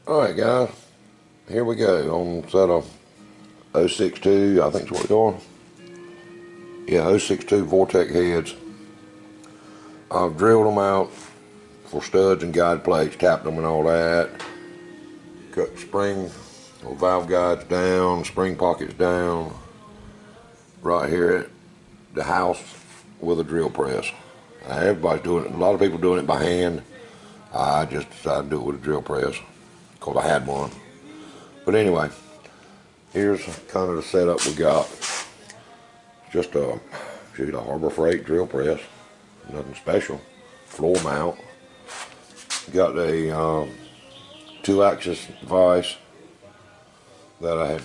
Alright guys, here we go on set of 062, I think is what we're doing. Yeah, 062 vortec heads. I've drilled them out for studs and guide plates, tapped them and all that. Cut spring or valve guides down, spring pockets down. Right here at the house with a drill press. Everybody's doing it, a lot of people doing it by hand. I just decided to do it with a drill press because I had one. But anyway, here's kind of the setup we got. Just a Harbor Freight drill press, nothing special. Floor mount. Got a 2-axis vise that I had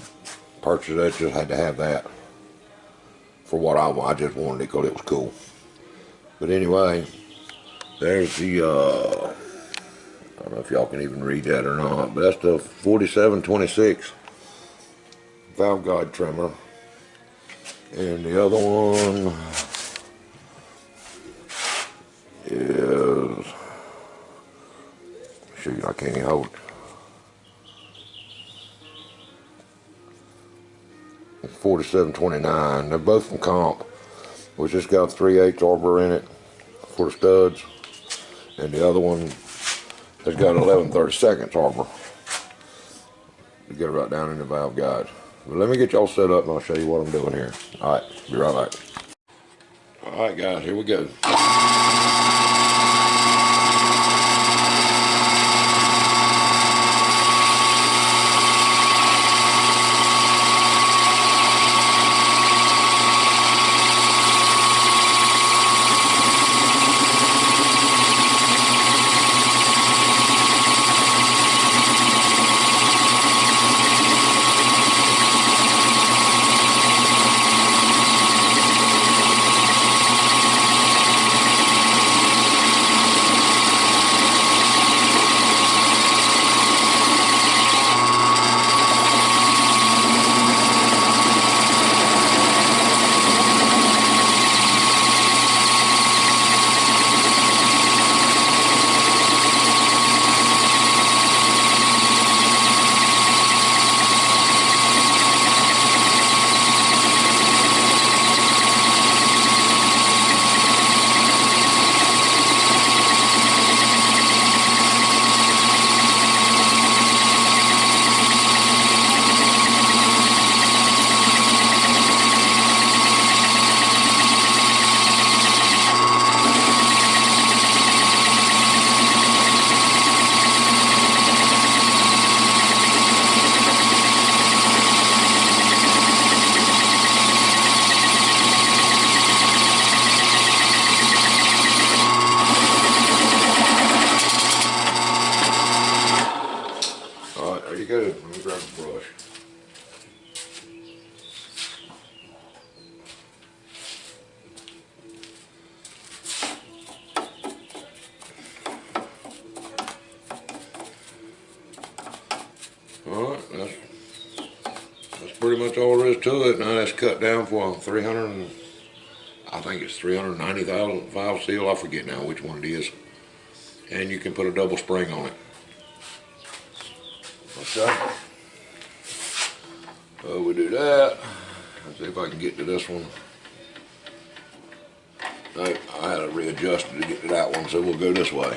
purchased. I just had to have that for what I want. I just wanted it because it was cool. But anyway, there's the I don't know if y'all can even read that or not, but that's the 4726 valve guide trimmer. And the other one is, shoot, I can't even hold it. It's 4729. They're both from Comp. We just got 3/8 arbor in it for the studs, and the other one has got 11/32 arbor to get it right down in the valve guide. But let me get y'all set up and I'll show you what I'm doing here. Alright, be right back. Alright guys, here we go. There you go. Let me grab the brush. Alright, that's pretty much all there is to it. Now that's cut down for 300, I think it's 390,000 valve seal. I forget now which one it is. And you can put a double spring on it. Okay. So we do that. Let's see if I can get to this one. No, I had it readjusted to get to that one, so we'll go this way.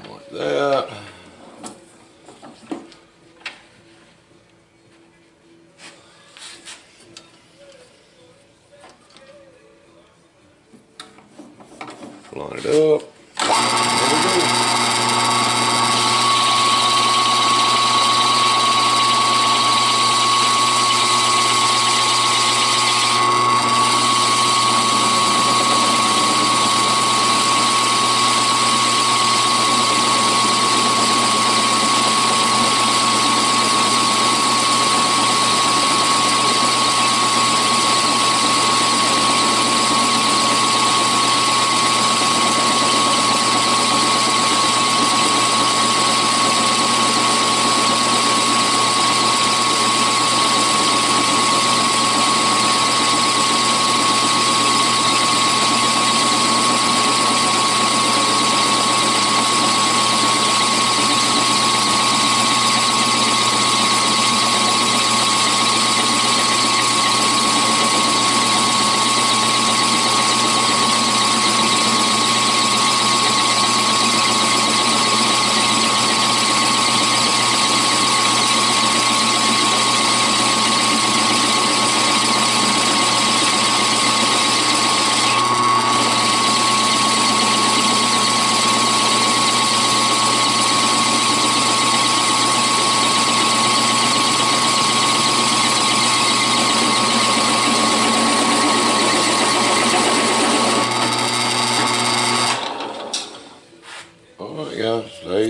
Like that. Line it up. There we go.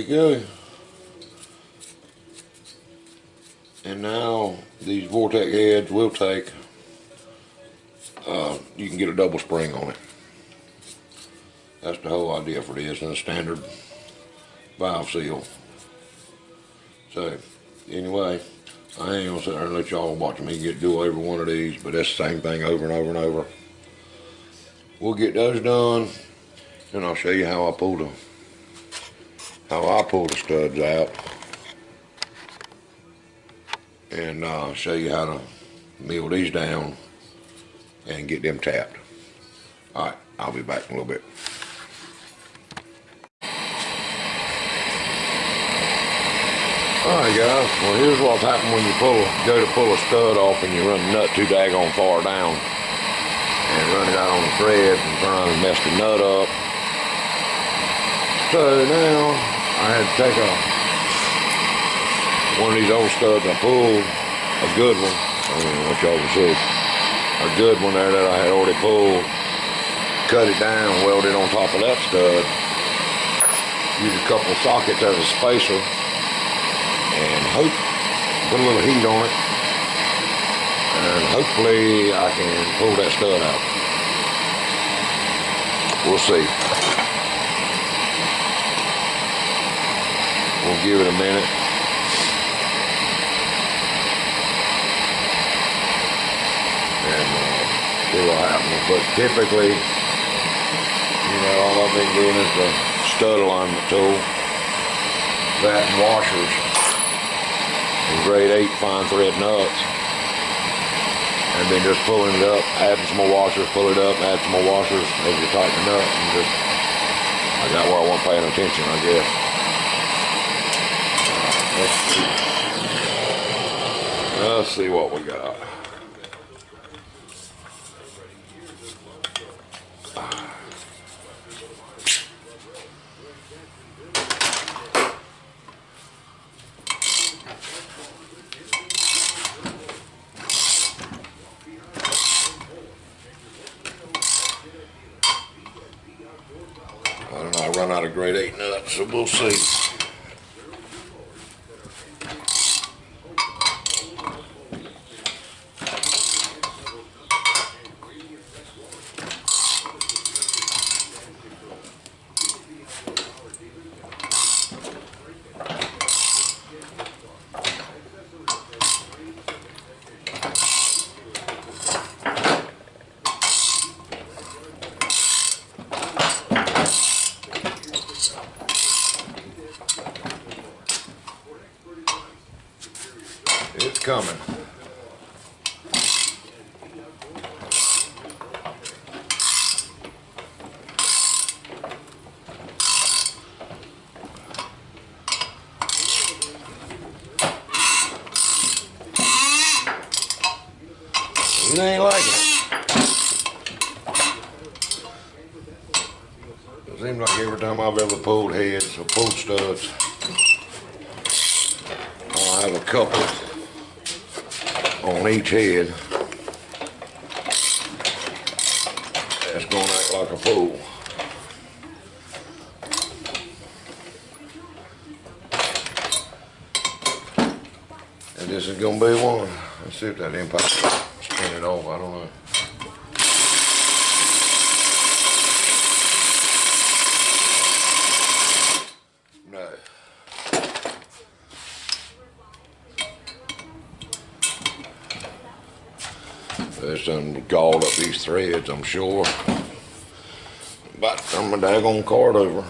you go. And now these vortec heads will take, you can get a double spring on it. That's the whole idea for this, and a standard valve seal. So anyway, I ain't gonna sit there and let y'all watch me do over one of these, but that's the same thing over and over and over. We'll get those done, and I'll show you how I pull the studs out, and show you how to mill these down and get them tapped. All right, I'll be back in a little bit. Alright guys, well here's what's happened when you go to pull a stud off and you run the nut too daggone far down and run it out on the thread and turn around and mess the nut up. So now I had to take one of these old studs I pulled, a good one, I don't know what y'all can see, a good one there that I had already pulled, cut it down, weld it on top of that stud, use a couple of sockets as a spacer, and put a little heat on it, and hopefully I can pull that stud out. We'll see. We'll give it a minute. And see what happens. But typically, you know, all I've been doing is the stud alignment tool, that and washers. And grade 8 fine thread nuts, and then just pulling it up, adding some more washers, pull it up, add some more washers as you tighten it up, and just, I got where I wasn't paying attention, I guess. Let's see what we got. I don't know, I run out of grade 8 nuts, so we'll see. It's coming. It ain't like it. It seems like every time I've ever pulled heads or pulled studs, I'll have a couple on each head that's gonna act like a fool. And this is gonna be one. Let's see if that impact spin it off, I don't know. No. It's done galled up these threads, I'm sure. About to turn my daggone card over.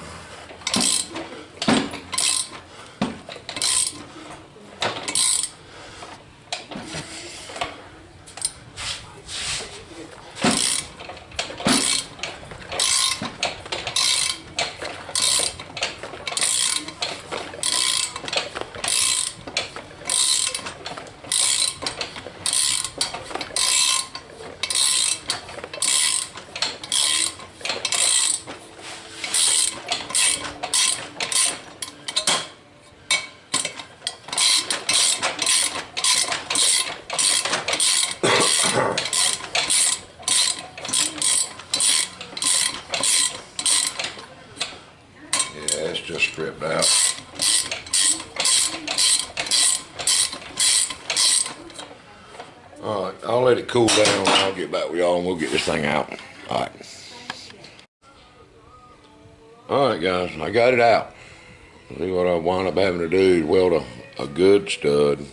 Yeah, it's just stripped out. I'll let it cool down and I'll get back with y'all and we'll get this thing out. Alright. Alright guys, I got it out. See what I wound up having to do is weld a good stud.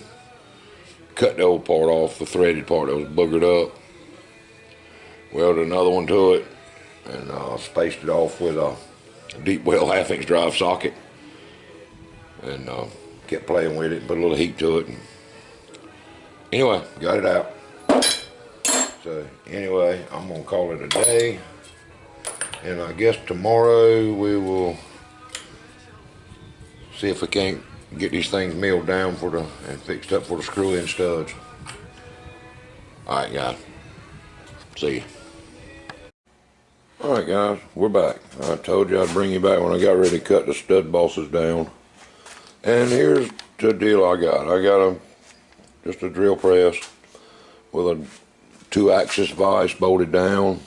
Cut the old part off, the threaded part that was boogered up. Welded another one to it and spaced it off with a deep well 1/2-inch drive socket. And kept playing with it and put a little heat to it. And anyway, got it out. So anyway, I'm gonna call it a day. And I guess tomorrow we will see if we can't get these things milled down and fixed up for the screw-in studs. Alright guys, see ya. Alright guys, we're back. I told you I'd bring you back when I got ready to cut the stud bosses down. And here's the deal I got. I got just a drill press with a 2-axis vise bolted down.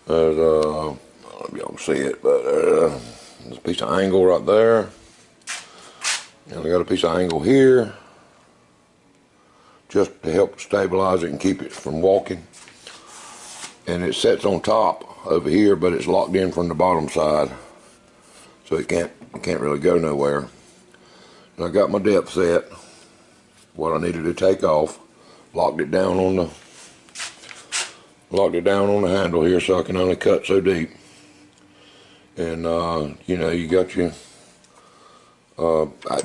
There's I don't know if y'all can see it, but there's a piece of angle right there. And I got a piece of angle here just to help stabilize it and keep it from walking. And it sits on top over here, but it's locked in from the bottom side, so it can't really go nowhere. And I got my depth set, what I needed to take off, locked it down on the handle here so I can only cut so deep. And you know, you got your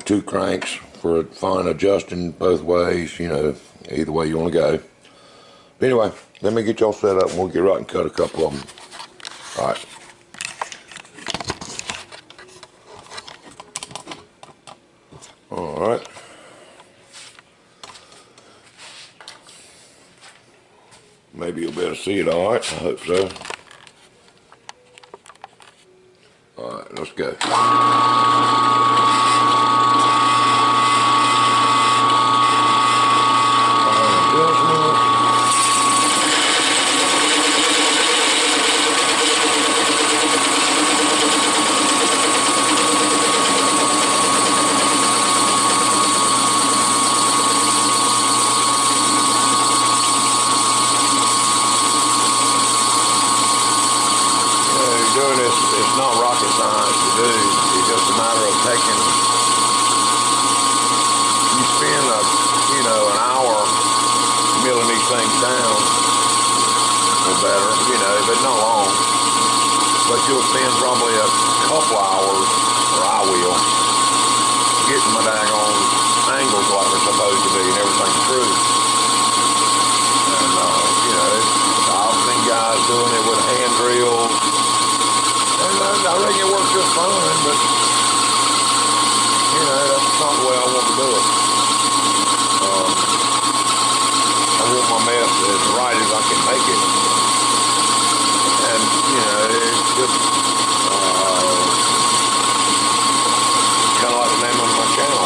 2 cranks for fine adjusting both ways, you know, either way you want to go. But anyway, let me get y'all set up and we'll get right and cut a couple of them. Alright. Alright. Maybe you'll be able to see it alright. I hope so. Alright, let's go. It's not rocket science to do. It's just a matter of taking. You spend an hour milling these things down, or better, but not long. But you'll spend probably a couple hours, or I will, getting my daggone angles like they're supposed to be and everything true. And I've seen guys doing it with hand drills. I reckon it works just fine, but that's not the way I want to do it. I want my mess as right as I can make it. And it's just kind of like the name of my channel,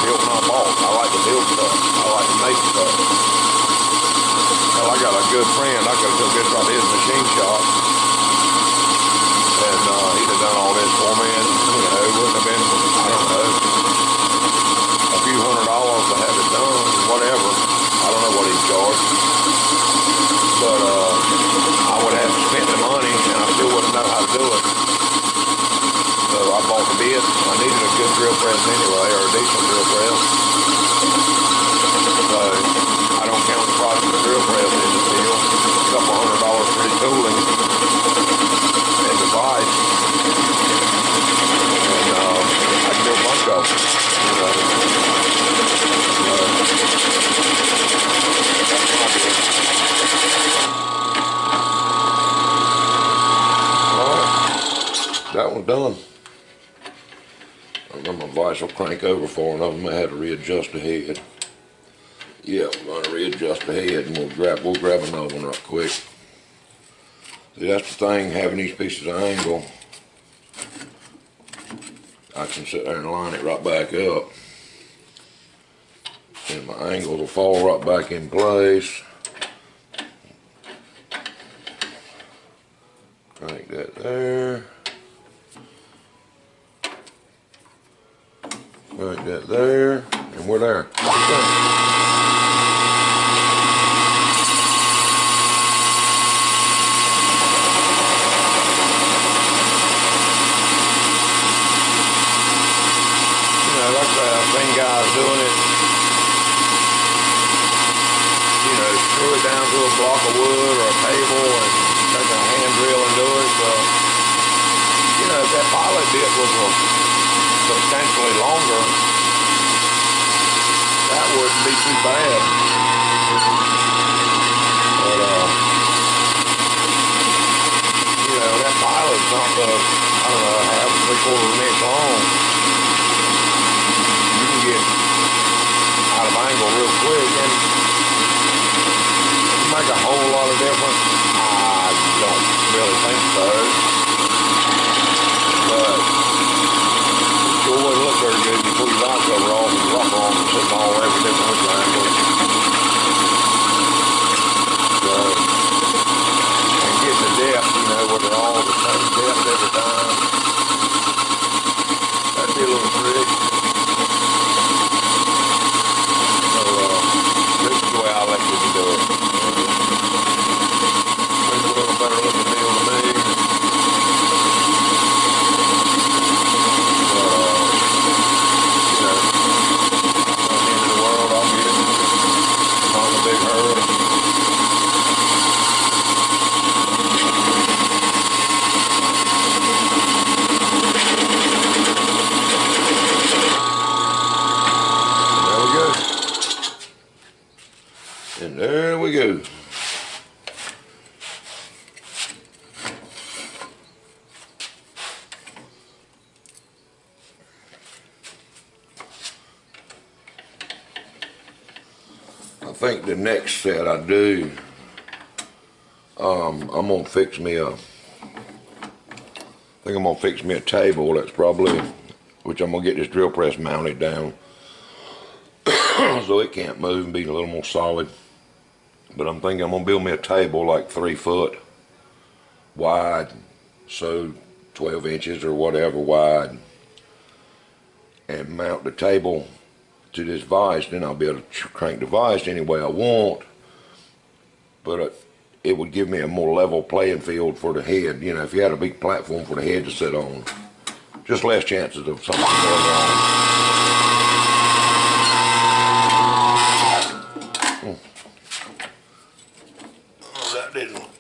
Built Not Bought. I like to build stuff. I like to make stuff. Hell, I got a good friend. I could have took this right to his machine shop. And he'd have done all this for me, and it wouldn't have been, I don't know, a few $100s to have it done, whatever. I don't know what he charged, but I would have spent the money, and I still wouldn't know how to do it. So I bought the bit. I needed a good drill press anyway, or a decent drill press. So I don't count the price of the drill press in the deal. A couple $100 for the tooling. Device, and I can do a bunch of them, Alright, that one's done. I know my vise will crank over for one of them. I had to readjust the head. Yeah, we're going to readjust the head and we'll grab another one right quick. See, that's the thing, having these pieces of angle, I can sit there and line it right back up. And my angles will fall right back in place. Crank that there. Crank that there. And we're there. I've seen guys doing it, you know, screw it down to a block of wood or a table and take a hand drill and do it. But, you know, if that pilot bit was substantially longer, that wouldn't be too bad. But, you know, that pilot's not the, I don't know, half, 3/4 of an inch long. You can get out of angle real quick, and make a whole lot of difference. I don't really think so. But it sure wouldn't look very good if you pull your box cover off and rock on and sitting all every different which angle. So, and get the depth, you know, where they're all the same depth every time. That'd be a little trick. So, this is the way I like to do it. It's a little better looking deal to me. You know, not the end of the world, I'll get it. Not in a big hurry. And there we go. I think the next set I do, I'm gonna fix me a, I think I'm gonna fix me a table. That's probably, which I'm gonna get this drill press mounted down so it can't move and be a little more solid. But I'm thinking I'm gonna build me a table like 3 foot wide, so 12 inches or whatever wide, and mount the table to this vise. Then I'll be able to crank the vise any way I want, but it would give me a more level playing field for the head. You know, if you had a big platform for the head to sit on, just less chances of something going wrong.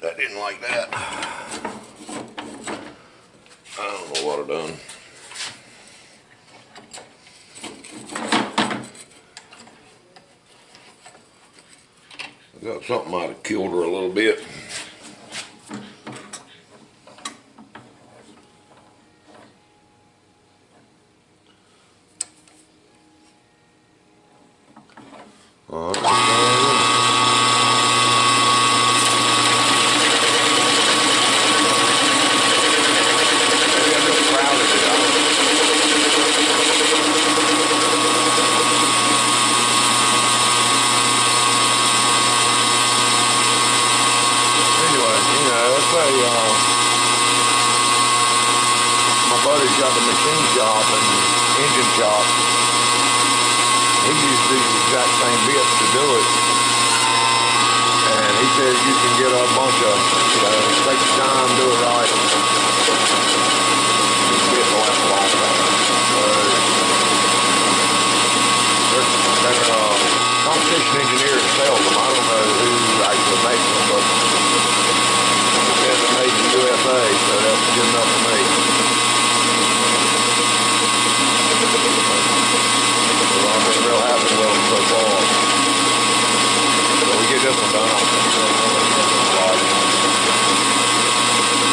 That didn't like that. I don't know what I've done. I got something might have killed her a little bit. All right. My buddy's got the machine shop and engine shop. He used these exact same bits to do it. And he says you can get a bunch of, you know, take your time, do it right. These bits will last a long time. They're competition engineers sells them. I don't know who actually makes them, but it says they're made in the USA, so that's good enough for me. So I've been real happy with them so far. So we get this one done, I'll think it's like.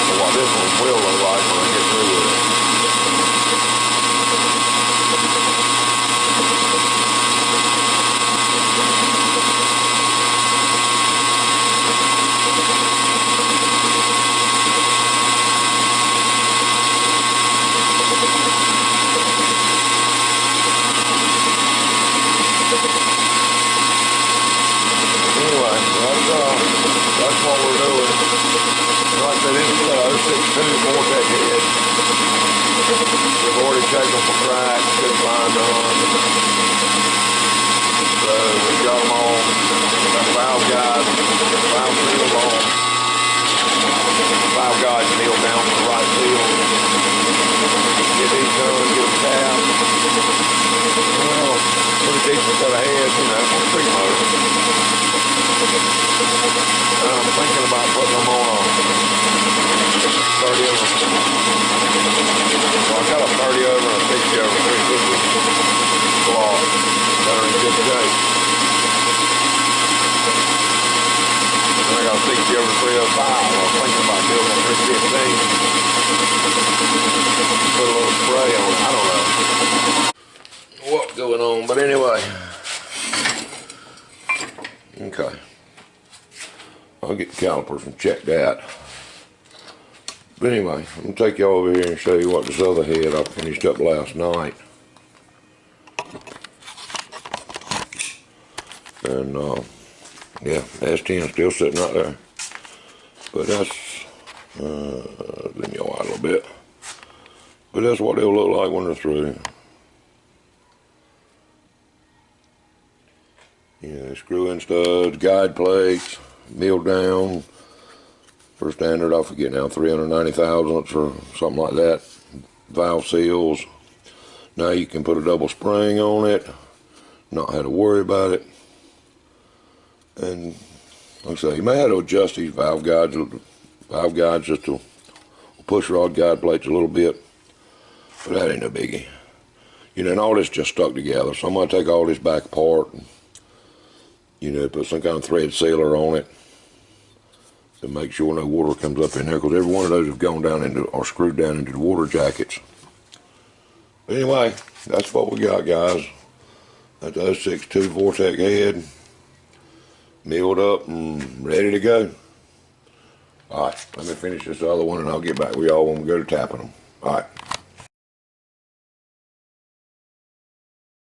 So what this one will look like when I get through with it. That's what we're doing. Like I said, this is a 062 vortec head. We've already checked them for cracks, couldn't find none. So we got them all. Got the valve guide, valve seal on. Valve guide nailed down to the right seal. Get these done, get them tapped. decent set of heads, you know, on a big motor. I'm thinking about putting them on a 30 over. Well, I got a 30 over and a 60 over 350 block that are in good shape. And I got a 60 over 305. I was thinking about building a 315. Put a little spray on it. I don't know what's going on, but anyway. Okay. I'll get the calipers and check that. But anyway, I'm going to take you over here and show you what this other head I finished up last night. And yeah, S10 still sitting right there. But that's, let me out a little bit. But that's what they'll look like when they're through. You know, screw-in studs, guide plates, milled down. For standard, I forget now, 390 thousandths or something like that. Valve seals. Now you can put a double spring on it. Not have to worry about it. And like I say, you may have to adjust these valve guides just to push rod guide plates a little bit. But that ain't no biggie. You know, and all this just stuck together. So I'm going to take all this back apart and, you know, put some kind of thread sealer on it to make sure no water comes up in there, because every one of those have gone down into, or screwed down into the water jackets. But anyway, that's what we got, guys. That's the 062 vortec head, milled up and ready to go. Alright, let me finish this other one and I'll get back with y'all when we go to tapping them. Alright.